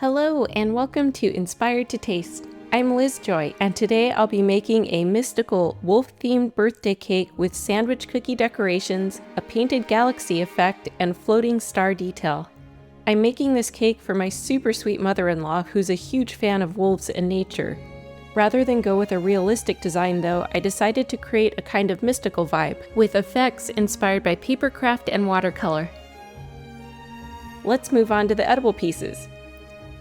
Hello and welcome to Inspired to Taste. I'm Liz Joy and today I'll be making a mystical wolf-themed birthday cake with sandwich cookie decorations, a painted galaxy effect, and floating star detail. I'm making this cake for my super sweet mother-in-law who's a huge fan of wolves and nature. Rather than go with a realistic design though, I decided to create a kind of mystical vibe with effects inspired by papercraft and watercolor. Let's move on to the edible pieces.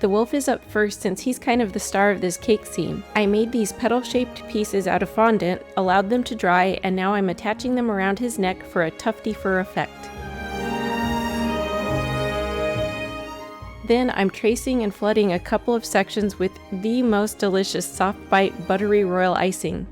The wolf is up first since he's kind of the star of this cake scene. I made these petal-shaped pieces out of fondant, allowed them to dry, and now I'm attaching them around his neck for a tufty fur effect. Then I'm tracing and flooding a couple of sections with the most delicious soft bite buttery royal icing.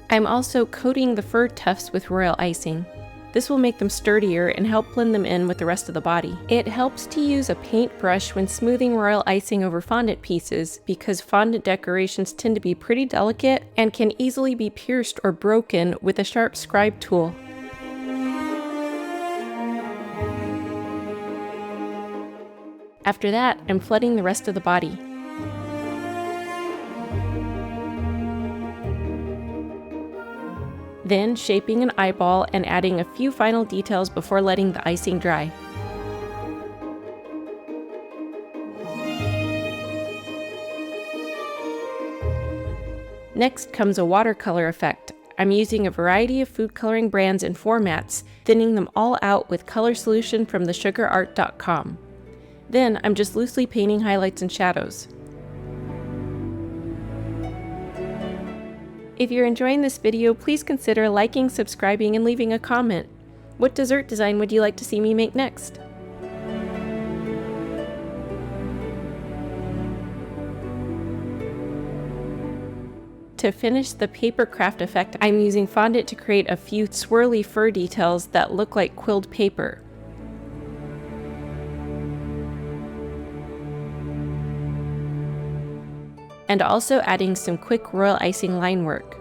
I'm also coating the fur tufts with royal icing. This will make them sturdier and help blend them in with the rest of the body. It helps to use a paintbrush when smoothing royal icing over fondant pieces because fondant decorations tend to be pretty delicate and can easily be pierced or broken with a sharp scribe tool. After that, I'm flooding the rest of the body. Then shaping an eyeball and adding a few final details before letting the icing dry. Next comes a watercolor effect. I'm using a variety of food coloring brands and formats, thinning them all out with color solution from thesugarart.com. Then I'm just loosely painting highlights and shadows. If you're enjoying this video, please consider liking, subscribing, and leaving a comment. What dessert design would you like to see me make next? To finish the papercraft effect, I'm using fondant to create a few swirly fur details that look like quilled paper. And also adding some quick royal icing line work.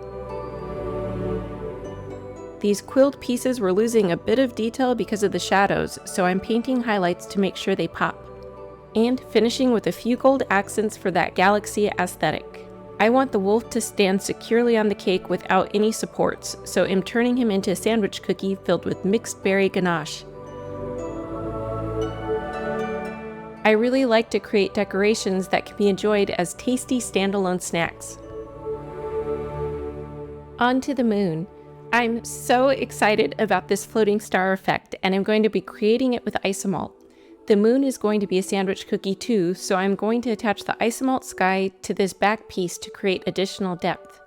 These quilled pieces were losing a bit of detail because of the shadows, so I'm painting highlights to make sure they pop. And finishing with a few gold accents for that galaxy aesthetic. I want the wolf to stand securely on the cake without any supports, so I'm turning him into a sandwich cookie filled with mixed berry ganache. I really like to create decorations that can be enjoyed as tasty standalone snacks. On to the moon. I'm so excited about this floating star effect, and I'm going to be creating it with isomalt. The moon is going to be a sandwich cookie too, so I'm going to attach the isomalt sky to this back piece to create additional depth.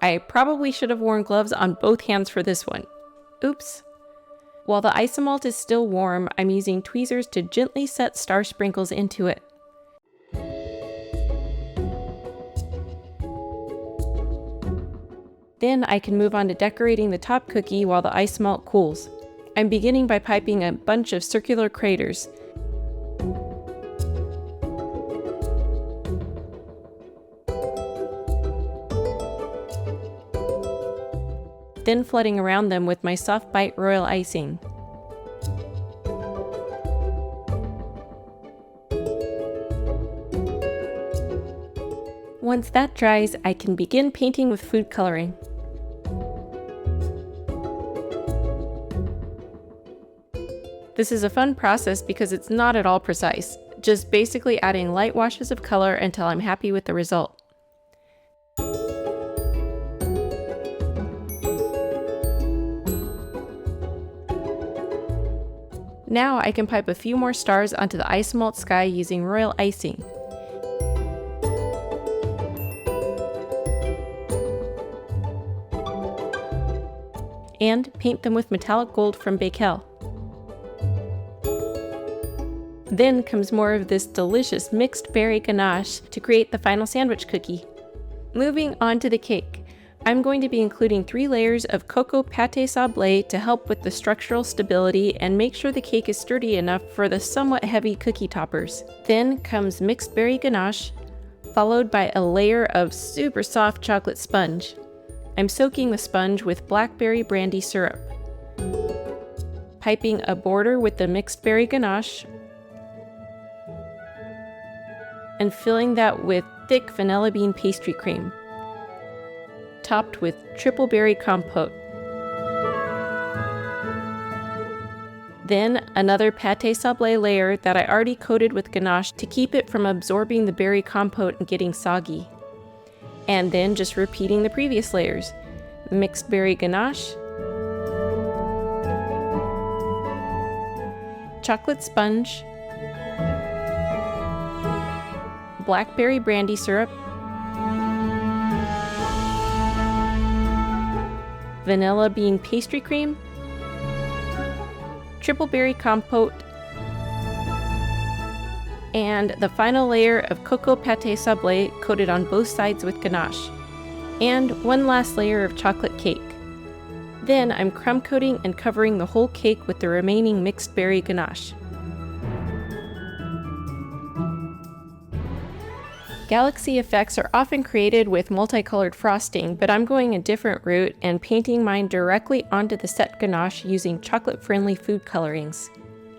I probably should have worn gloves on both hands for this one. Oops. While the isomalt is still warm, I'm using tweezers to gently set star sprinkles into it. Then I can move on to decorating the top cookie while the isomalt cools. I'm beginning by piping a bunch of circular craters. Then flooding around them with my soft bite royal icing. Once that dries, I can begin painting with food coloring. This is a fun process because it's not at all precise, just basically adding light washes of color until I'm happy with the result. Now I can pipe a few more stars onto the isomalt sky using royal icing. And paint them with metallic gold from Bakel. Then comes more of this delicious mixed berry ganache to create the final sandwich cookie. Moving on to the cake. I'm going to be including 3 layers of cocoa pâte sablé to help with the structural stability and make sure the cake is sturdy enough for the somewhat heavy cookie toppers. Then comes mixed berry ganache, followed by a layer of super soft chocolate sponge. I'm soaking the sponge with blackberry brandy syrup. piping a border with the mixed berry ganache, and filling that with thick vanilla bean pastry cream, topped with triple berry compote. Then another pâte sablé layer that I already coated with ganache to keep it from absorbing the berry compote and getting soggy. And then just repeating the previous layers. Mixed berry ganache, chocolate sponge, blackberry brandy syrup, vanilla bean pastry cream, triple berry compote, and the final layer of cocoa pâte sablé coated on both sides with ganache, and one last layer of chocolate cake. Then I'm crumb coating and covering the whole cake with the remaining mixed berry ganache. Galaxy effects are often created with multicolored frosting, but I'm going a different route and painting mine directly onto the set ganache using chocolate-friendly food colorings.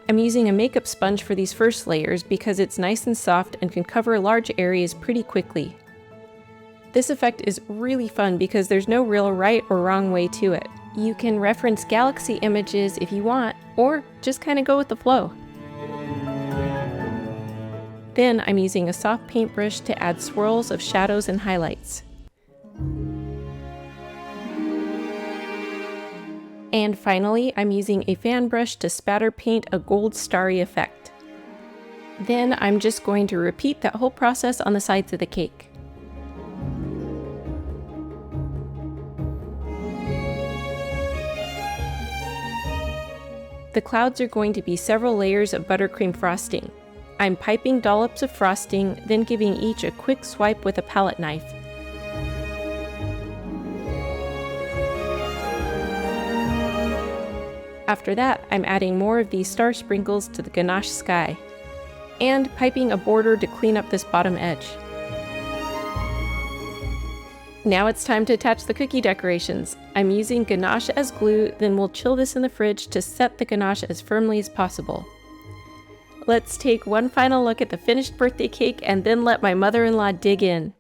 I'm using a makeup sponge for these first layers because it's nice and soft and can cover large areas pretty quickly. This effect is really fun because there's no real right or wrong way to it. You can reference Galaxy images if you want, or just kind of go with the flow. Then I'm using a soft paintbrush to add swirls of shadows and highlights. And finally, I'm using a fan brush to spatter paint a gold starry effect. Then I'm just going to repeat that whole process on the sides of the cake. The clouds are going to be several layers of buttercream frosting. I'm piping dollops of frosting, then giving each a quick swipe with a palette knife. After that, I'm adding more of these star sprinkles to the ganache sky, and piping a border to clean up this bottom edge. Now it's time to attach the cookie decorations. I'm using ganache as glue, then we'll chill this in the fridge to set the ganache as firmly as possible. Let's take one final look at the finished birthday cake and then let my mother-in-law dig in.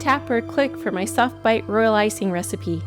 Tap or click for my soft bite royal icing recipe.